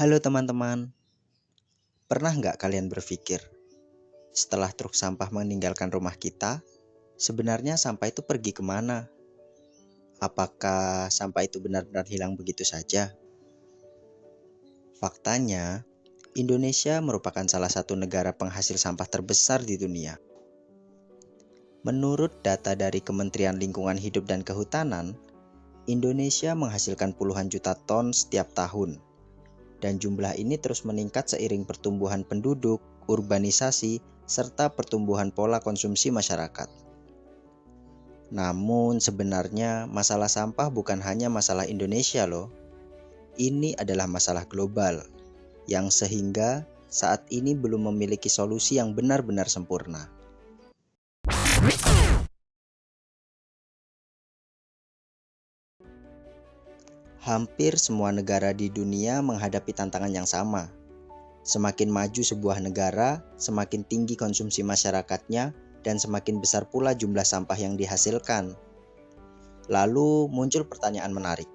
Halo teman-teman, pernah nggak kalian berpikir, setelah truk sampah meninggalkan rumah kita, sebenarnya sampah itu pergi kemana? Apakah sampah itu benar-benar hilang begitu saja? Faktanya, Indonesia merupakan salah satu negara penghasil sampah terbesar di dunia. Menurut data dari Kementerian Lingkungan Hidup dan Kehutanan, Indonesia menghasilkan puluhan juta ton setiap tahun. Dan jumlah ini terus meningkat seiring pertumbuhan penduduk, urbanisasi, serta pertumbuhan pola konsumsi masyarakat. Namun sebenarnya masalah sampah bukan hanya masalah Indonesia loh. Ini adalah masalah global yang sehingga saat ini belum memiliki solusi yang benar-benar sempurna. Hampir semua negara di dunia menghadapi tantangan yang sama. Semakin maju sebuah negara, semakin tinggi konsumsi masyarakatnya, dan semakin besar pula jumlah sampah yang dihasilkan. Lalu muncul pertanyaan menarik.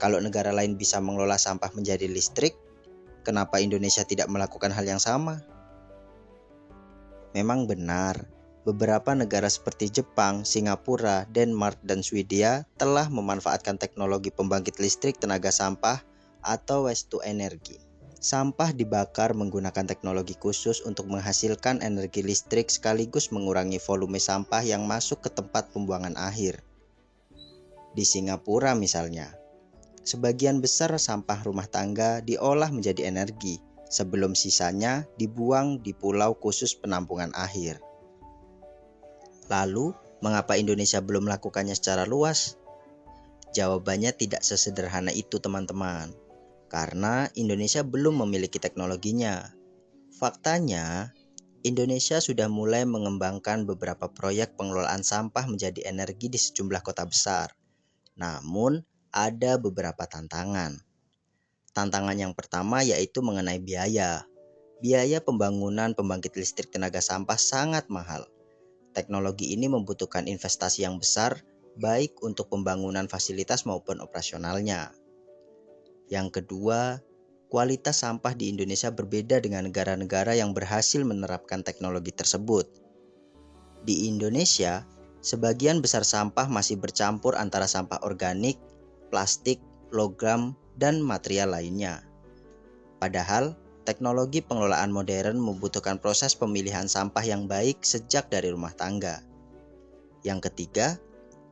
Kalau negara lain bisa mengelola sampah menjadi listrik, kenapa Indonesia tidak melakukan hal yang sama? Memang benar, beberapa negara seperti Jepang, Singapura, Denmark, dan Swedia telah memanfaatkan teknologi pembangkit listrik tenaga sampah atau waste to energy. Sampah dibakar menggunakan teknologi khusus untuk menghasilkan energi listrik sekaligus mengurangi volume sampah yang masuk ke tempat pembuangan akhir. Di Singapura misalnya, sebagian besar sampah rumah tangga diolah menjadi energi sebelum sisanya dibuang di pulau khusus penampungan akhir. Lalu, mengapa Indonesia belum melakukannya secara luas? Jawabannya tidak sesederhana itu, teman-teman. Karena Indonesia belum memiliki teknologinya. Faktanya, Indonesia sudah mulai mengembangkan beberapa proyek pengelolaan sampah menjadi energi di sejumlah kota besar. Namun, ada beberapa tantangan. Tantangan yang pertama yaitu mengenai biaya. Biaya pembangunan pembangkit listrik tenaga sampah sangat mahal. Teknologi ini membutuhkan investasi yang besar, baik untuk pembangunan fasilitas maupun operasionalnya. Yang kedua, kualitas sampah di Indonesia berbeda dengan negara-negara yang berhasil menerapkan teknologi tersebut. Di Indonesia, sebagian besar sampah masih bercampur antara sampah organik, plastik, logam, dan material lainnya. Padahal, teknologi pengelolaan modern membutuhkan proses pemilihan sampah yang baik sejak dari rumah tangga. Yang ketiga,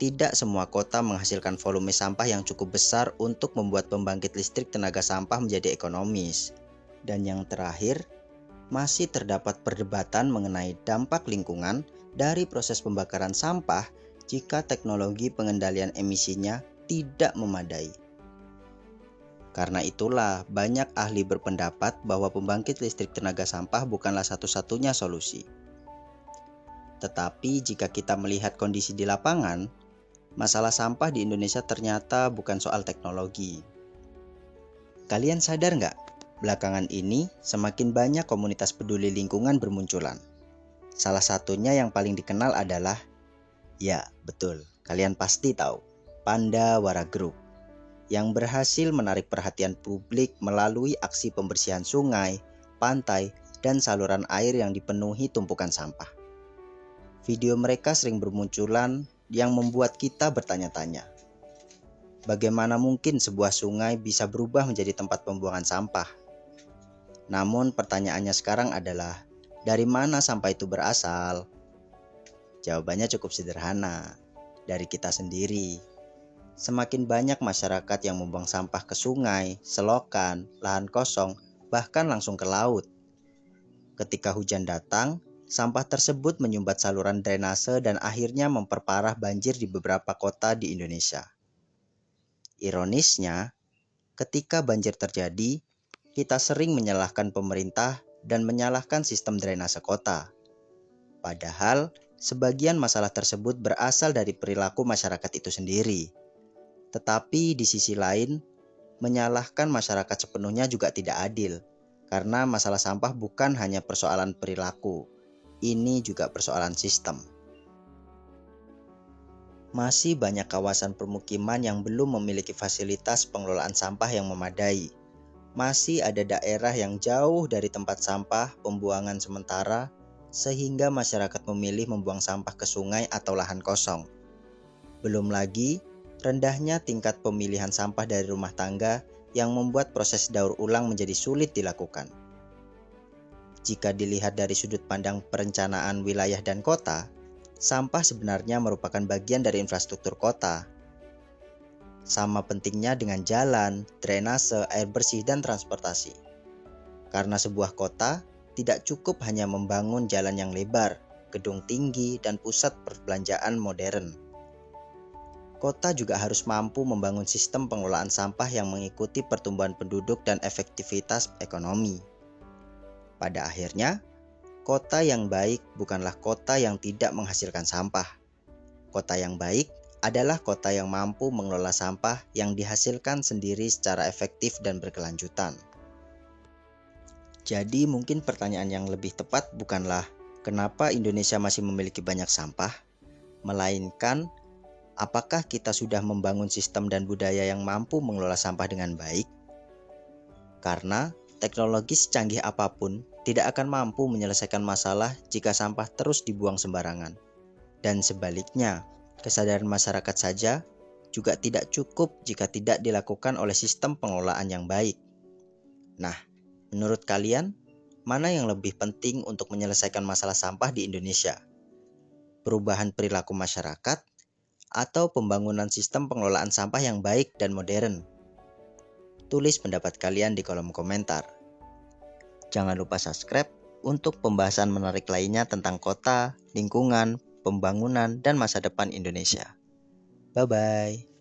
tidak semua kota menghasilkan volume sampah yang cukup besar untuk membuat pembangkit listrik tenaga sampah menjadi ekonomis. Dan yang terakhir, masih terdapat perdebatan mengenai dampak lingkungan dari proses pembakaran sampah jika teknologi pengendalian emisinya tidak memadai. Karena itulah, banyak ahli berpendapat bahwa pembangkit listrik tenaga sampah bukanlah satu-satunya solusi. Tetapi jika kita melihat kondisi di lapangan, masalah sampah di Indonesia ternyata bukan soal teknologi. Kalian sadar nggak? Belakangan ini semakin banyak komunitas peduli lingkungan bermunculan. Salah satunya yang paling dikenal adalah, ya betul, kalian pasti tahu, Pandawara Group, yang berhasil menarik perhatian publik melalui aksi pembersihan sungai, pantai, dan saluran air yang dipenuhi tumpukan sampah. Video mereka sering bermunculan yang membuat kita bertanya-tanya, bagaimana mungkin sebuah sungai bisa berubah menjadi tempat pembuangan sampah? Namun pertanyaannya sekarang adalah, dari mana sampah itu berasal? Jawabannya cukup sederhana, dari kita sendiri. Semakin banyak masyarakat yang membuang sampah ke sungai, selokan, lahan kosong, bahkan langsung ke laut. Ketika hujan datang, sampah tersebut menyumbat saluran drainase dan akhirnya memperparah banjir di beberapa kota di Indonesia. Ironisnya, ketika banjir terjadi, kita sering menyalahkan pemerintah dan menyalahkan sistem drainase kota. Padahal, sebagian masalah tersebut berasal dari perilaku masyarakat itu sendiri. Tetapi di sisi lain, menyalahkan masyarakat sepenuhnya juga tidak adil, karena masalah sampah bukan hanya persoalan perilaku, ini juga persoalan sistem. Masih banyak kawasan permukiman yang belum memiliki fasilitas pengelolaan sampah yang memadai. masih ada daerah yang jauh dari tempat sampah pembuangan sementara, sehingga masyarakat memilih membuang sampah ke sungai atau lahan kosong. Belum lagi, rendahnya tingkat pemilihan sampah dari rumah tangga yang membuat proses daur ulang menjadi sulit dilakukan. Jika dilihat dari sudut pandang perencanaan wilayah dan kota, sampah sebenarnya merupakan bagian dari infrastruktur kota. Sama pentingnya dengan jalan, drainase, air bersih, dan transportasi. Karena sebuah kota tidak cukup hanya membangun jalan yang lebar, gedung tinggi, dan pusat perbelanjaan modern. Kota juga harus mampu membangun sistem pengelolaan sampah yang mengikuti pertumbuhan penduduk dan efektivitas ekonomi. Pada akhirnya, kota yang baik bukanlah kota yang tidak menghasilkan sampah. Kota yang baik adalah kota yang mampu mengelola sampah yang dihasilkan sendiri secara efektif dan berkelanjutan. Jadi mungkin pertanyaan yang lebih tepat bukanlah kenapa Indonesia masih memiliki banyak sampah, melainkan apakah kita sudah membangun sistem dan budaya yang mampu mengelola sampah dengan baik? Karena teknologi secanggih apapun tidak akan mampu menyelesaikan masalah jika sampah terus dibuang sembarangan. Dan sebaliknya, kesadaran masyarakat saja juga tidak cukup jika tidak dilakukan oleh sistem pengelolaan yang baik. Nah, menurut kalian, mana yang lebih penting untuk menyelesaikan masalah sampah di Indonesia? Perubahan perilaku masyarakat atau pembangunan sistem pengelolaan sampah yang baik dan modern? Tulis pendapat kalian di kolom komentar. Jangan lupa subscribe untuk pembahasan menarik lainnya tentang kota, lingkungan, pembangunan, dan masa depan Indonesia. Bye-bye.